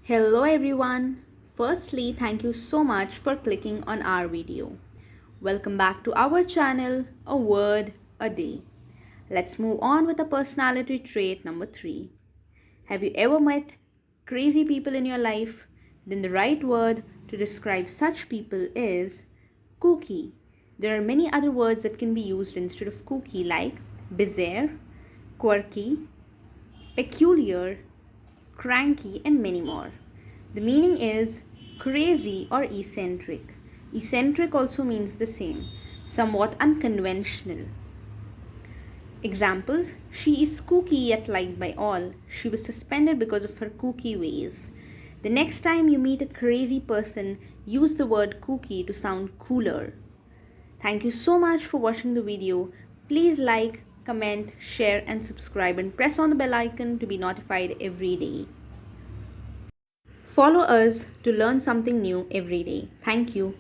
Hello everyone. Firstly, thank you so much for clicking on our video. Welcome back to our channel, A Word a Day. Let's move on with the personality trait number 3. Have you ever met crazy people in your life? Then the right word to describe such people is kooky. There are many other words that can be used instead of kooky like bizarre, quirky, peculiar, cranky, and many more. The meaning is crazy or eccentric. Eccentric also means the same, somewhat unconventional. Examples: she is kooky yet liked by all. She was suspended because of her kooky ways. The next time you meet a crazy person, use the word kooky to sound cooler. Thank you so much for watching the video. Please like, comment, share, and subscribe, and press on the bell icon to be notified every day. Follow us to learn something new every day. Thank you.